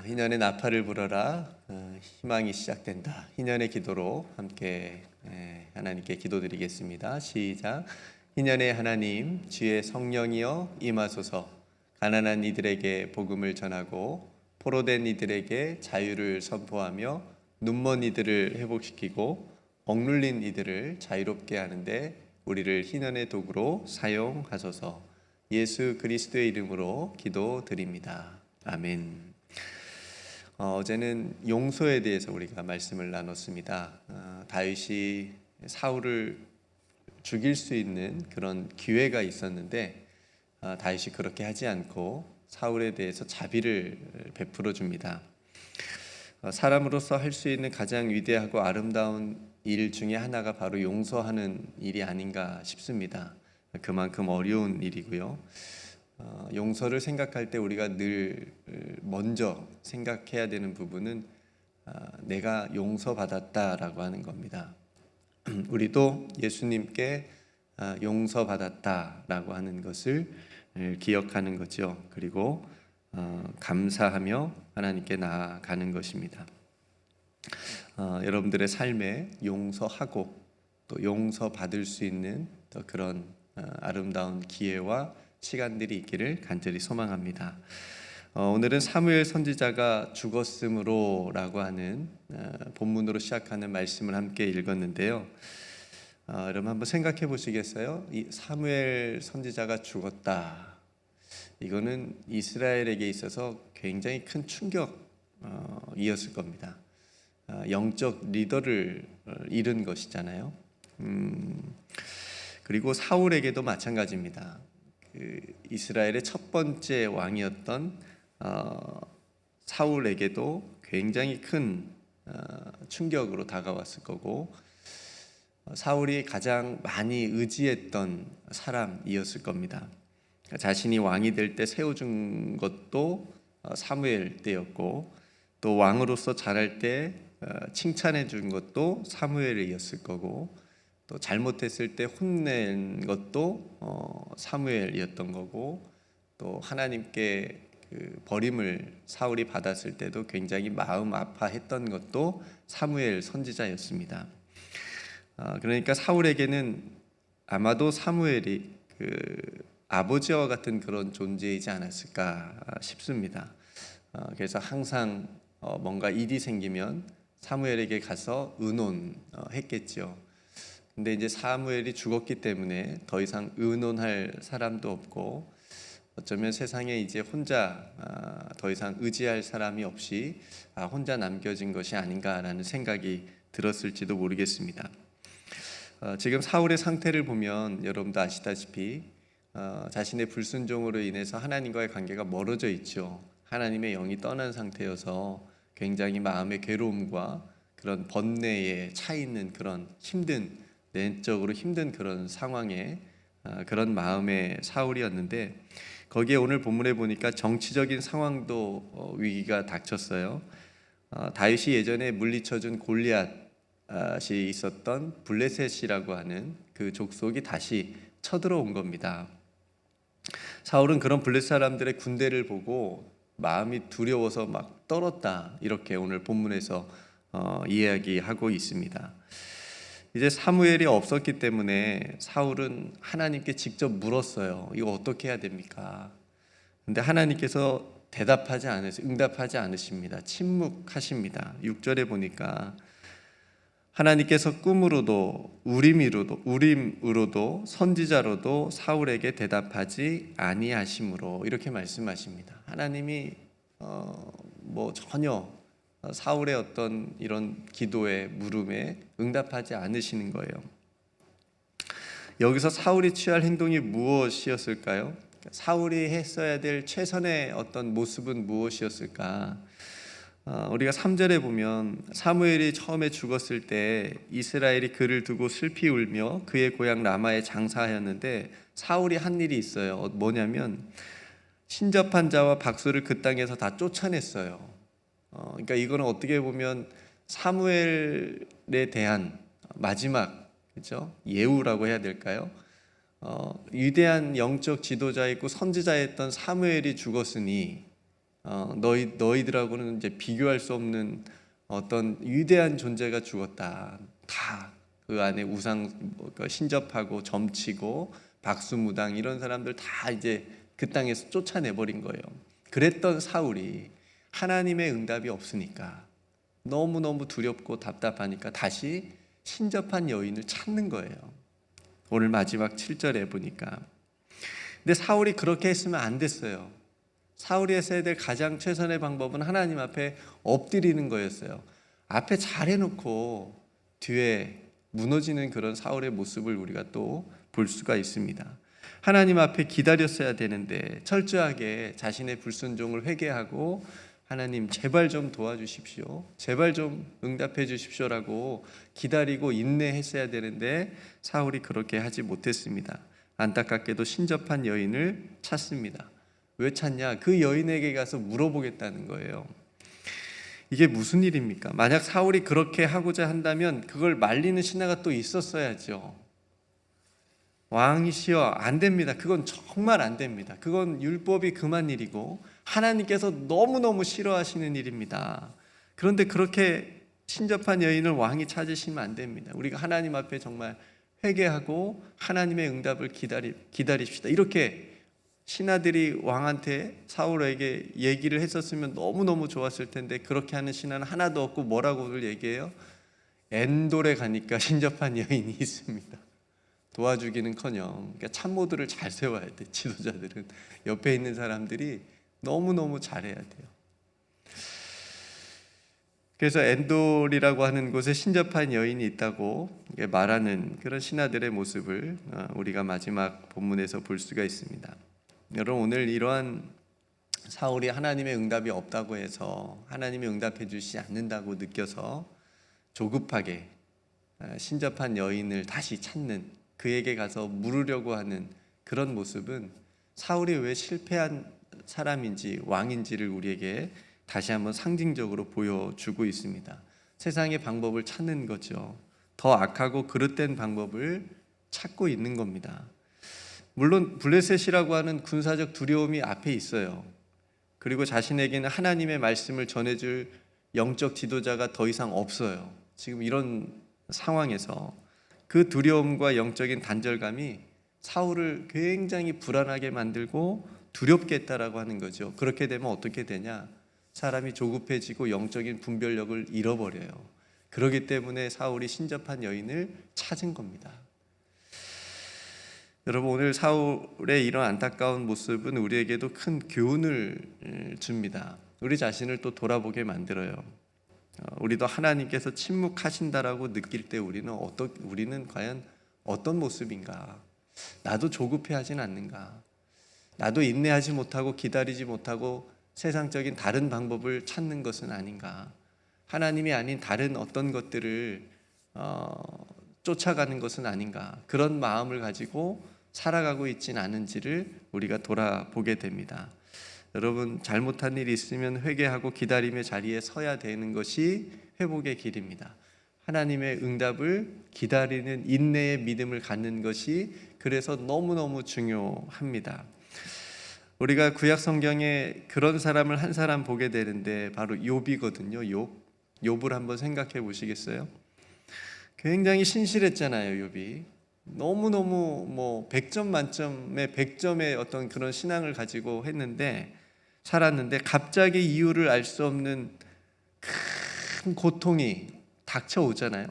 희년의 나팔을 불어라. 희망이 시작된다. 희년의 기도로 함께 하나님께 기도드리겠습니다. 시작. 희년의 하나님, 주의 성령이여 임하소서. 가난한 이들에게 복음을 전하고 포로된 이들에게 자유를 선포하며 눈먼 이들을 회복시키고 억눌린 이들을 자유롭게 하는데 우리를 희년의 도구로 사용하소서. 예수 그리스도의 이름으로 기도드립니다. 아멘. 어제는 용서에 대해서 우리가 말씀을 나눴습니다. 다윗이 사울을 죽일 수 있는 그런 기회가 있었는데 다윗이 그렇게 하지 않고 사울에 대해서 자비를 베풀어 줍니다. 사람으로서 할 수 있는 가장 위대하고 아름다운 일 중에 하나가 바로 용서하는 일이 아닌가 싶습니다. 그만큼 어려운 일이고요. 용서를 생각할 때 우리가 늘 먼저 생각해야 되는 부분은 내가 용서받았다라고 하는 겁니다. 우리도 예수님께 용서받았다라고 하는 것을 기억하는 거죠. 그리고 감사하며 하나님께 나아가는 것입니다. 여러분들의 삶에 용서하고 또 용서받을 수 있는 또 그런 아름다운 기회와 시간들이 있기를 간절히 소망합니다. 오늘은 사무엘 선지자가 죽었으므로 라고 하는 본문으로 시작하는 말씀을 함께 읽었는데요. 여러분 한번 생각해 보시겠어요? 이 사무엘 선지자가 죽었다. 이거는 이스라엘에게 있어서 굉장히 큰 충격이었을 겁니다. 영적 리더를 잃은 것이잖아요. 그리고 사울에게도 마찬가지입니다. 이스라엘의 첫 번째 왕이었던 사울에게도 굉장히 큰 충격으로 다가왔을 거고 사울이 가장 많이 의지했던 사람이었을 겁니다. 자신이 왕이 될 때 세워준 것도 사무엘 때였고 또 왕으로서 자랄 때 칭찬해 준 것도 사무엘이었을 거고 또 잘못했을 때 혼낸 것도 사무엘이었던 거고 또 하나님께 그 버림을 사울이 받았을 때도 굉장히 마음 아파했던 것도 사무엘 선지자였습니다. 그러니까 사울에게는 아마도 사무엘이 그 아버지와 같은 그런 존재이지 않았을까 싶습니다. 그래서 항상 뭔가 일이 생기면 사무엘에게 가서 의논했겠죠. 근데 이제 사무엘이 죽었기 때문에 더 이상 의논할 사람도 없고 어쩌면 세상에 이제 혼자 더 이상 의지할 사람이 없이 혼자 남겨진 것이 아닌가라는 생각이 들었을지도 모르겠습니다. 지금 사울의 상태를 보면 여러분도 아시다시피 자신의 불순종으로 인해서 하나님과의 관계가 멀어져 있죠. 하나님의 영이 떠난 상태여서 굉장히 마음의 괴로움과 그런 번뇌에 차 있는 그런 힘든 내적으로 힘든 그런 상황에 그런 마음의 사울이었는데 거기에 오늘 본문에 보니까 정치적인 상황도 위기가 닥쳤어요. 다윗이 예전에 물리쳐준 골리앗이 있었던 블레셋이라고 하는 그 족속이 다시 쳐들어온 겁니다. 사울은 그런 블레셋 사람들의 군대를 보고 마음이 두려워서 막 떨었다 이렇게 오늘 본문에서 이야기하고 있습니다. 이제 사무엘이 없었기 때문에 사울은 하나님께 직접 물었어요. 이거 어떻게 해야 됩니까? 근데 하나님께서 응답하지 않으십니다. 침묵하십니다. 6절에 보니까 하나님께서 꿈으로도 우림으로도 선지자로도 사울에게 대답하지 아니하심으로 이렇게 말씀하십니다. 하나님이 전혀 사울의 어떤 이런 기도에 물음에 응답하지 않으시는 거예요. 여기서 사울이 취할 행동이 무엇이었을까요? 사울이 했어야 될 최선의 어떤 모습은 무엇이었을까? 우리가 3절에 보면 사무엘이 처음에 죽었을 때 이스라엘이 그를 두고 슬피 울며 그의 고향 라마에 장사하였는데 사울이 한 일이 있어요. 뭐냐면 신접한 자와 박수를 그 땅에서 다 쫓아냈어요. 그러니까 이거는 어떻게 보면 사무엘에 대한 마지막 그렇죠? 예우라고 해야 될까요? 위대한 영적 지도자였고 선지자였던 사무엘이 죽었으니 너희들하고는 이제 비교할 수 없는 어떤 위대한 존재가 죽었다. 다 그 안에 우상 신접하고 점치고 박수무당 이런 사람들 다 이제 그 땅에서 쫓아내버린 거예요. 그랬던 사울이 하나님의 응답이 없으니까 너무너무 두렵고 답답하니까 다시 신접한 여인을 찾는 거예요. 오늘 마지막 7절에 보니까. 근데 사울이 그렇게 했으면 안 됐어요. 사울이 했어야 될 가장 최선의 방법은 하나님 앞에 엎드리는 거였어요. 앞에 잘해놓고 뒤에 무너지는 그런 사울의 모습을 우리가 또 볼 수가 있습니다. 하나님 앞에 기다렸어야 되는데 철저하게 자신의 불순종을 회개하고 하나님 제발 좀 도와주십시오, 제발 좀 응답해 주십시오라고 기다리고 인내했어야 되는데 사울이 그렇게 하지 못했습니다. 안타깝게도 신접한 여인을 찾습니다. 왜 찾냐? 그 여인에게 가서 물어보겠다는 거예요. 이게 무슨 일입니까? 만약 사울이 그렇게 하고자 한다면 그걸 말리는 신하가 또 있었어야죠. 왕이시여, 안 됩니다. 그건 정말 안 됩니다. 그건 율법이 금한 일이고 하나님께서 너무너무 싫어하시는 일입니다. 그런데 그렇게 신접한 여인을 왕이 찾으시면 안 됩니다. 우리가 하나님 앞에 정말 회개하고 하나님의 응답을 기다립시다. 이렇게 신하들이 왕한테, 사울에게 얘기를 했었으면 너무너무 좋았을 텐데 그렇게 하는 신하는 하나도 없고 뭐라고들 얘기해요? 엔돌에 가니까 신접한 여인이 있습니다. 도와주기는커녕, 그러니까 참모들을 잘 세워야 돼. 지도자들은 옆에 있는 사람들이 너무너무 잘해야 돼요. 그래서 엔돌이라고 하는 곳에 신접한 여인이 있다고 말하는 그런 신하들의 모습을 우리가 마지막 본문에서 볼 수가 있습니다. 여러분, 오늘 이러한 사울이 하나님의 응답이 없다고 해서 하나님이 응답해 주시지 않는다고 느껴서 조급하게 신접한 여인을 다시 찾는, 그에게 가서 물으려고 하는 그런 모습은 사울이 왜 실패한 사람인지 왕인지를 우리에게 다시 한번 상징적으로 보여주고 있습니다. 세상의 방법을 찾는 거죠. 더 악하고 그릇된 방법을 찾고 있는 겁니다. 물론 블레셋이라고 하는 군사적 두려움이 앞에 있어요. 그리고 자신에게는 하나님의 말씀을 전해줄 영적 지도자가 더 이상 없어요. 지금 이런 상황에서 그 두려움과 영적인 단절감이 사울을 굉장히 불안하게 만들고 두렵게 했다라고 하는 거죠. 그렇게 되면 어떻게 되냐? 사람이 조급해지고 영적인 분별력을 잃어버려요. 그렇기 때문에 사울이 신접한 여인을 찾은 겁니다. 여러분, 오늘 사울의 이런 안타까운 모습은 우리에게도 큰 교훈을 줍니다. 우리 자신을 또 돌아보게 만들어요. 우리도 하나님께서 침묵하신다라고 느낄 때 우리는 과연 어떤 모습인가? 나도 조급해하진 않는가? 나도 인내하지 못하고 기다리지 못하고 세상적인 다른 방법을 찾는 것은 아닌가? 하나님이 아닌 다른 어떤 것들을 쫓아가는 것은 아닌가? 그런 마음을 가지고 살아가고 있진 않은지를 우리가 돌아보게 됩니다. 여러분, 잘못한 일이 있으면 회개하고 기다림의 자리에 서야 되는 것이 회복의 길입니다. 하나님의 응답을 기다리는 인내의 믿음을 갖는 것이 그래서 너무너무 중요합니다. 우리가 구약 성경에 그런 사람을 한 사람 보게 되는데 바로 욥이거든요. 욥을 한번 생각해 보시겠어요? 굉장히 신실했잖아요, 욥이. 너무너무 100점 만점에 100점의 어떤 그런 신앙을 가지고 살았는데 갑자기 이유를 알 수 없는 큰 고통이 닥쳐오잖아요.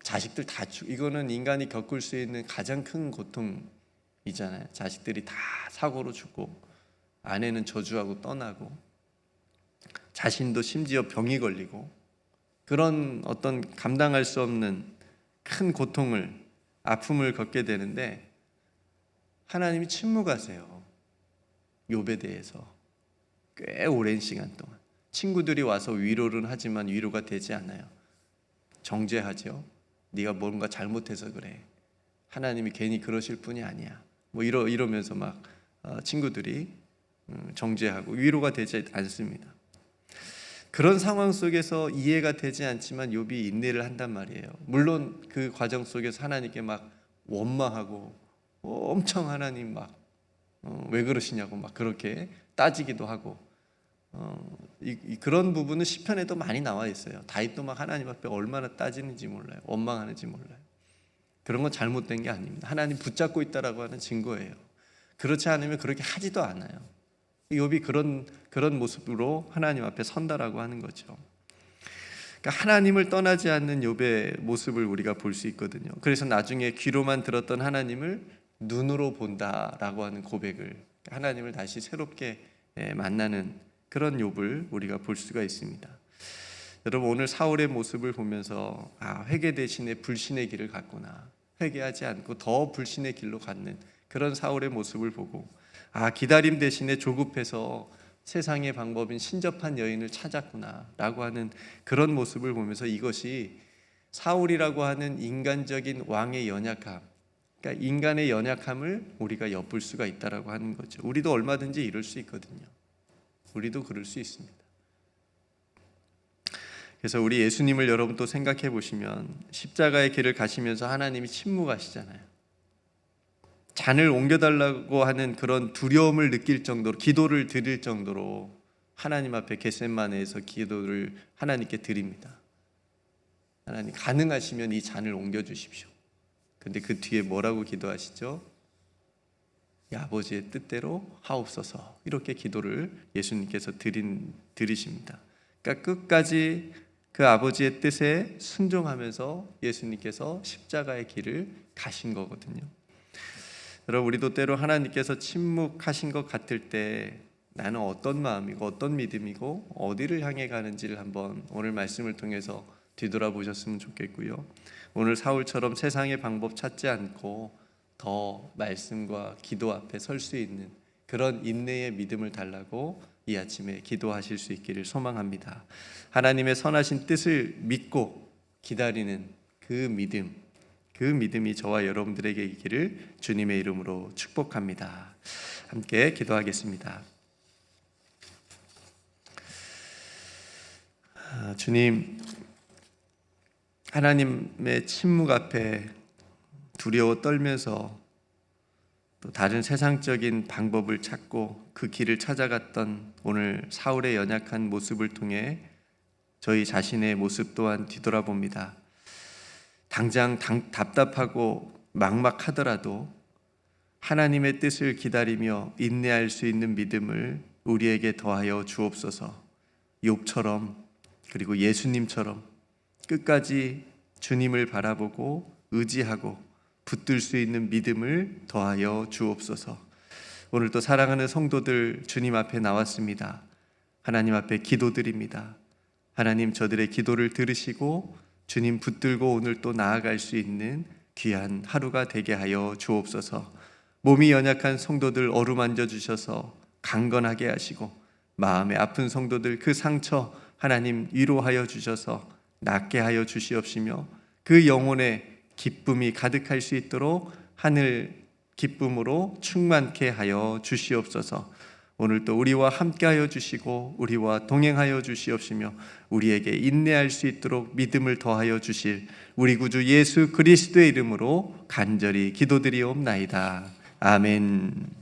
자식들 다 이거는 인간이 겪을 수 있는 가장 큰 고통이잖아요. 자식들이 다 사고로 죽고 아내는 저주하고 떠나고 자신도 심지어 병이 걸리고 그런 어떤 감당할 수 없는 큰 고통을, 아픔을 겪게 되는데 하나님이 침묵하세요. 욥에 대해서 꽤 오랜 시간 동안 친구들이 와서 위로는 하지만 위로가 되지 않아요. 정죄하죠. 네가 뭔가 잘못해서 그래. 하나님이 괜히 그러실 분이 아니야. 이러면서 막 친구들이 정죄하고 위로가 되지 않습니다. 그런 상황 속에서 이해가 되지 않지만 욥이 인내를 한단 말이에요. 물론 그 과정 속에서 하나님께 막 원망하고 엄청 하나님 왜 그러시냐고 막 그렇게 따지기도 하고 그런 부분은 시편에도 많이 나와 있어요. 다윗도 막 하나님 앞에 얼마나 따지는지 몰라요. 원망하는지 몰라요. 그런 건 잘못된 게 아닙니다. 하나님 붙잡고 있다라고 하는 증거예요. 그렇지 않으면 그렇게 하지도 않아요. 욥이 그런 모습으로 하나님 앞에 선다라고 하는 거죠. 그러니까 하나님을 떠나지 않는 욥의 모습을 우리가 볼 수 있거든요. 그래서 나중에 귀로만 들었던 하나님을 눈으로 본다라고 하는 고백을, 하나님을 다시 새롭게 만나는 그런 욥을 우리가 볼 수가 있습니다. 여러분, 오늘 사울의 모습을 보면서 회개 대신에 불신의 길을 갔구나, 회개하지 않고 더 불신의 길로 갔는 그런 사울의 모습을 보고, 기다림 대신에 조급해서 세상의 방법인 신접한 여인을 찾았구나 라고 하는 그런 모습을 보면서, 이것이 사울이라고 하는 인간적인 왕의 연약함, 그러니까 인간의 연약함을 우리가 엿볼 수가 있다라고 하는 거죠. 우리도 얼마든지 이럴 수 있거든요. 우리도 그럴 수 있습니다. 그래서 우리 예수님을 여러분 또 생각해 보시면, 십자가의 길을 가시면서 하나님이 침묵하시잖아요. 잔을 옮겨달라고 하는 그런 두려움을 느낄 정도로, 기도를 드릴 정도로 하나님 앞에 겟세마네에서 기도를 하나님께 드립니다. 하나님, 가능하시면 이 잔을 옮겨주십시오. 근데 그 뒤에 뭐라고 기도하시죠? 아버지의 뜻대로 하옵소서, 이렇게 기도를 예수님께서 드리십니다. 그러니까 끝까지 그 아버지의 뜻에 순종하면서 예수님께서 십자가의 길을 가신 거거든요. 여러분, 우리도 때로 하나님께서 침묵하신 것 같을 때 나는 어떤 마음이고 어떤 믿음이고 어디를 향해 가는지를 한번 오늘 말씀을 통해서 뒤돌아보셨으면 좋겠고요. 오늘 사울처럼 세상의 방법 찾지 않고 더 말씀과 기도 앞에 설 수 있는 그런 인내의 믿음을 달라고 이 아침에 기도하실 수 있기를 소망합니다. 하나님의 선하신 뜻을 믿고 기다리는 그 믿음이 저와 여러분들에게 있기를 주님의 이름으로 축복합니다. 함께 기도하겠습니다. 주님, 하나님의 침묵 앞에 두려워 떨면서 또 다른 세상적인 방법을 찾고 그 길을 찾아갔던 오늘 사울의 연약한 모습을 통해 저희 자신의 모습 또한 뒤돌아봅니다. 당장 답답하고 막막하더라도 하나님의 뜻을 기다리며 인내할 수 있는 믿음을 우리에게 더하여 주옵소서. 욥처럼, 그리고 예수님처럼 끝까지 주님을 바라보고 의지하고 붙들 수 있는 믿음을 더하여 주옵소서. 오늘도 사랑하는 성도들 주님 앞에 나왔습니다. 하나님 앞에 기도드립니다. 하나님, 저들의 기도를 들으시고 주님 붙들고 오늘 또 나아갈 수 있는 귀한 하루가 되게 하여 주옵소서. 몸이 연약한 성도들 어루만져 주셔서 강건하게 하시고, 마음에 아픈 성도들 그 상처 하나님 위로하여 주셔서 낫게 하여 주시옵시며, 그 영혼에 기쁨이 가득할 수 있도록 하늘 기쁨으로 충만케 하여 주시옵소서. 오늘 또 우리와 함께하여 주시고 우리와 동행하여 주시옵시며, 우리에게 인내할 수 있도록 믿음을 더하여 주실 우리 구주 예수 그리스도의 이름으로 간절히 기도드리옵나이다. 아멘.